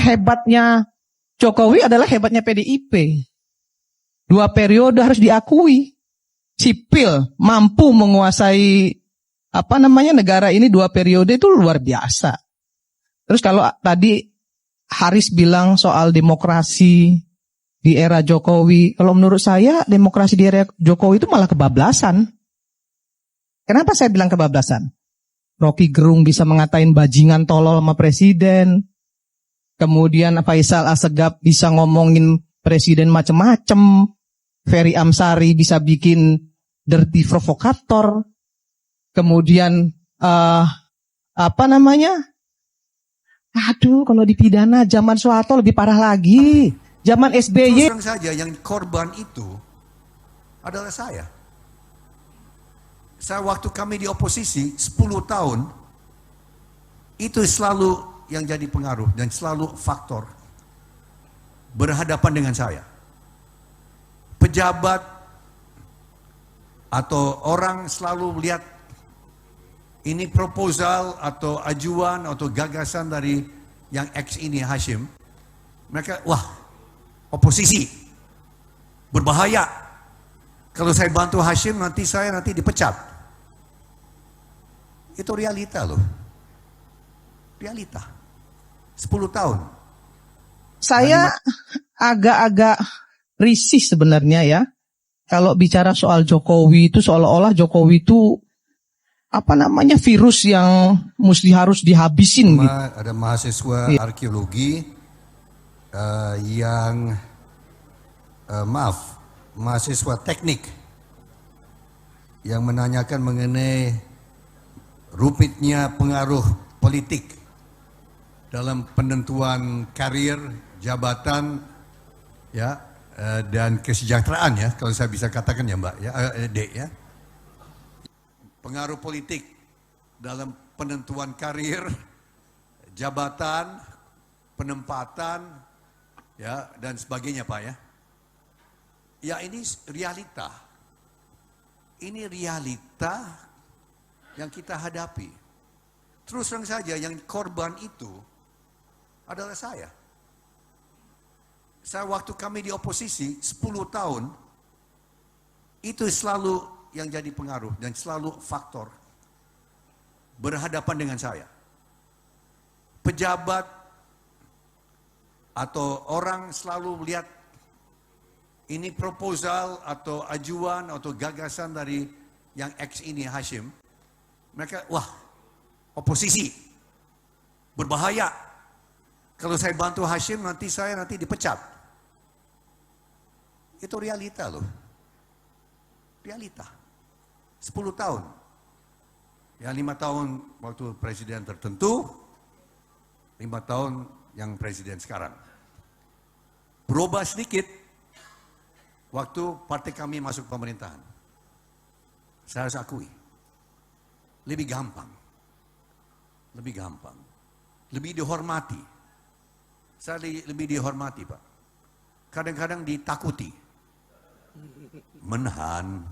hebatnya Jokowi adalah hebatnya PDIP. 2 periode harus diakui. Sipil mampu menguasai negara ini 2 periode itu luar biasa. Terus kalau tadi Haris bilang soal demokrasi di era Jokowi, kalau menurut saya demokrasi di era Jokowi itu malah kebablasan. Kenapa saya bilang kebablasan? Rocky Gerung bisa mengatain bajingan tolol sama presiden. Kemudian Faisal Assegaf bisa ngomongin presiden macem-macem. Ferry Amsari bisa bikin dirty provokator. Kemudian kalau dipidana zaman Soeharto lebih parah lagi. Zaman SBY. Terus saja yang korban itu adalah saya. Waktu kami di oposisi 10 tahun itu selalu yang jadi pengaruh dan selalu faktor berhadapan dengan saya. Pejabat atau orang selalu melihat ini proposal atau ajuan atau gagasan dari yang X ini Hashim. Mereka, wah, oposisi berbahaya. Kalau saya bantu Hashim nanti dipecat. Itu realita loh. Realita. 10 tahun. Saya agak-agak risih sebenarnya ya. Kalau bicara soal Jokowi itu seolah-olah Jokowi itu virus yang harus dihabisin gitu. Ada mahasiswa arkeologi mahasiswa teknik yang menanyakan mengenai rumitnya pengaruh politik dalam penentuan karir, jabatan, dan kesejahteraan ya, kalau saya bisa katakan ya Mbak, Dek ya. Pengaruh politik dalam penentuan karir, jabatan, penempatan, dan sebagainya Pak ya. Ya ini realita. Ini realita yang kita hadapi. Terus terang saja yang korban itu adalah saya. Waktu kami di oposisi 10 tahun itu selalu yang jadi pengaruh dan selalu faktor berhadapan dengan saya. Pejabat atau orang selalu melihat ini proposal atau ajuan atau gagasan dari yang X ini Hashim. Mereka, wah, oposisi berbahaya. Kalau saya bantu Hashim nanti dipecat. Itu realita loh. Realita. 10 tahun. Ya 5 tahun waktu presiden tertentu, 5 tahun yang presiden sekarang. Berubah sedikit waktu partai kami masuk pemerintahan. Saya harus akui. Lebih gampang. Lebih gampang. Lebih dihormati. Saya lebih dihormati Pak. Kadang-kadang ditakuti. Menahan.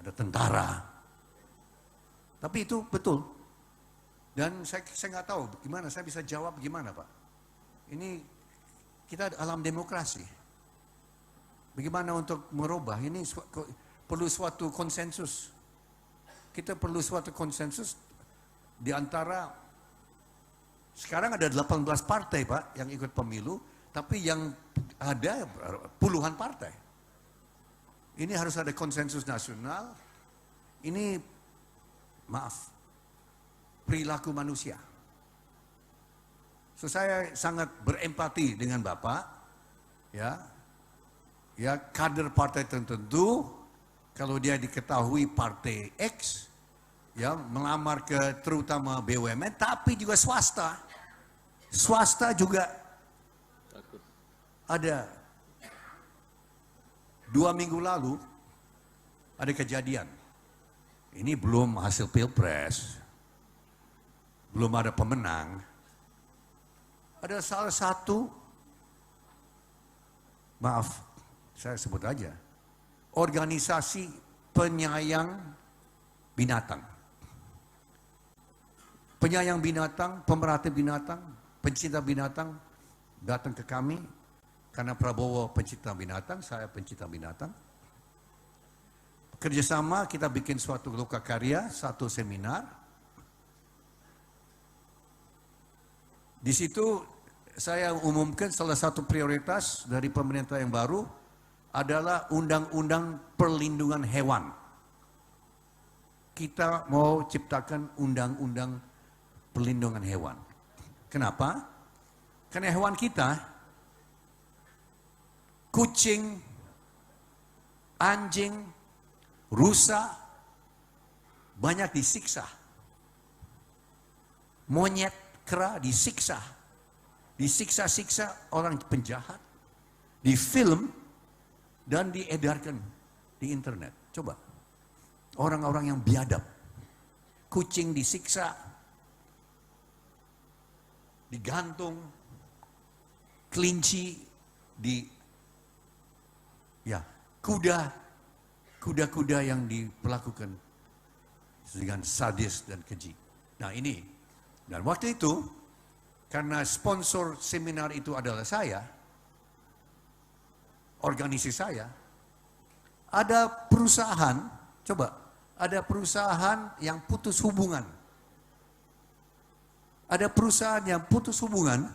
Ada tentara. Tapi itu betul. Dan saya nggak tahu gimana, saya bisa jawab gimana Pak. Ini kita alam demokrasi. Bagaimana untuk merubah, ini perlu suatu konsensus. Kita perlu suatu konsensus di antara, sekarang ada 18 partai Pak yang ikut pemilu, tapi yang ada puluhan partai. Ini harus ada konsensus nasional. Ini, maaf, perilaku manusia. So, saya sangat berempati dengan Bapak, ya kader partai tertentu, kalau dia diketahui partai X, ya melamar ke terutama BUMN, tapi juga swasta. Swasta juga ada. 2 minggu lalu ada kejadian. Ini belum hasil pilpres, belum ada pemenang. Ada salah satu, maaf, saya sebut aja, organisasi penyayang binatang. Penyayang binatang, pemerhati binatang, pencinta binatang datang ke kami, karena Prabowo pencinta binatang, saya pencinta binatang. Kerjasama kita bikin suatu lokakarya, satu seminar. Di situ saya umumkan salah satu prioritas dari pemerintah yang baru adalah undang-undang perlindungan hewan. Kita mau ciptakan undang-undang perlindungan hewan. Kenapa? Karena hewan kita, kucing, anjing, rusa, banyak disiksa. Monyet, kera disiksa. Disiksa-siksa orang penjahat. Di film dan diedarkan di internet. Coba. Orang-orang yang biadab. Kucing disiksa, digantung, kelinci, kuda-kuda yang diperlakukan dengan sadis dan keji. Nah ini, dan waktu itu, karena sponsor seminar itu adalah saya, organisasi saya, ada perusahaan, coba, ada perusahaan yang putus hubungan. Ada perusahaan yang putus hubungan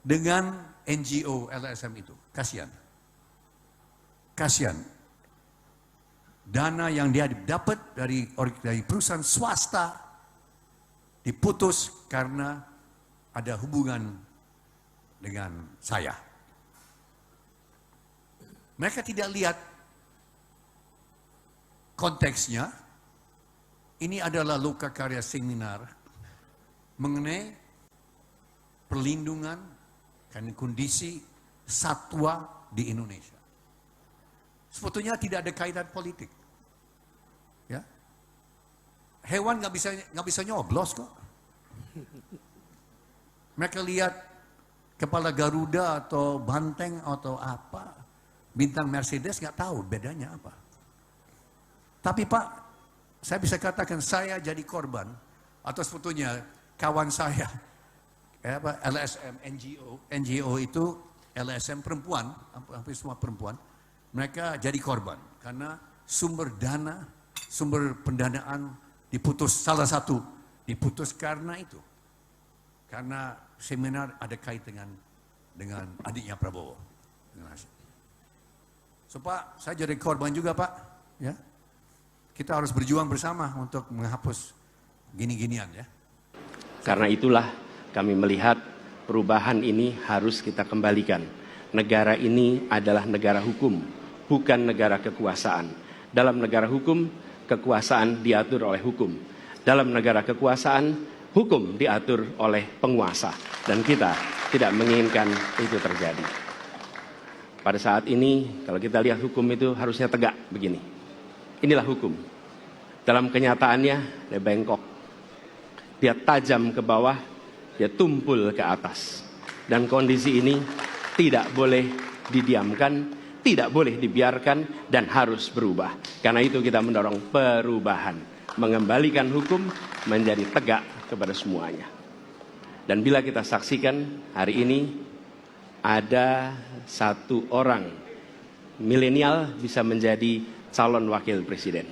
dengan NGO LSM itu. Kasihan. Kasihan. Dana yang dia dapat dari perusahaan swasta diputus karena ada hubungan dengan saya. Mereka tidak lihat konteksnya. Ini adalah lokakarya seminar mengenai perlindungan dan kondisi satwa di Indonesia. Sebetulnya tidak ada kaitan politik. Ya, hewan nggak bisa nyoblos kok. Mereka lihat kepala Garuda atau banteng atau apa, bintang Mercedes, nggak tahu bedanya apa. Tapi Pak, saya bisa katakan saya jadi korban, atau sebetulnya kawan saya, LSM, NGO itu LSM perempuan, hampir semua perempuan, mereka jadi korban karena sumber dana, sumber pendanaan diputus, salah satu diputus karena itu. Karena seminar ada kait dengan adiknya Prabowo. So Pak, saya jadi korban juga Pak, ya. Kita harus berjuang bersama untuk menghapus gini-ginian ya. Karena itulah kami melihat perubahan ini harus kita kembalikan. Negara ini adalah negara hukum, bukan negara kekuasaan. Dalam negara hukum, kekuasaan diatur oleh hukum. Dalam negara kekuasaan, hukum diatur oleh penguasa. Dan kita tidak menginginkan itu terjadi. Pada saat ini, kalau kita lihat hukum itu harusnya tegak begini. Inilah hukum. Dalam kenyataannya, dia bengkok. Dia tajam ke bawah, dia tumpul ke atas. Dan kondisi ini tidak boleh didiamkan, tidak boleh dibiarkan, dan harus berubah. Karena itu kita mendorong perubahan. Mengembalikan hukum menjadi tegak kepada semuanya. Dan bila kita saksikan hari ini, ada satu orang milenial bisa menjadi calon wakil presiden.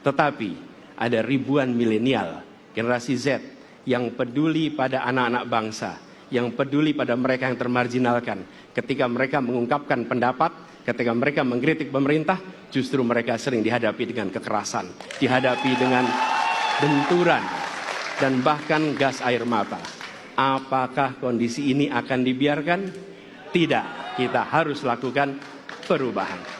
Tetapi ada ribuan milenial, generasi Z, yang peduli pada anak-anak bangsa, yang peduli pada mereka yang termarginalkan. Ketika mereka mengungkapkan pendapat, ketika mereka mengkritik pemerintah, justru mereka sering dihadapi dengan kekerasan, dihadapi dengan benturan, dan bahkan gas air mata. Apakah kondisi ini akan dibiarkan? Tidak, kita harus lakukan perubahan.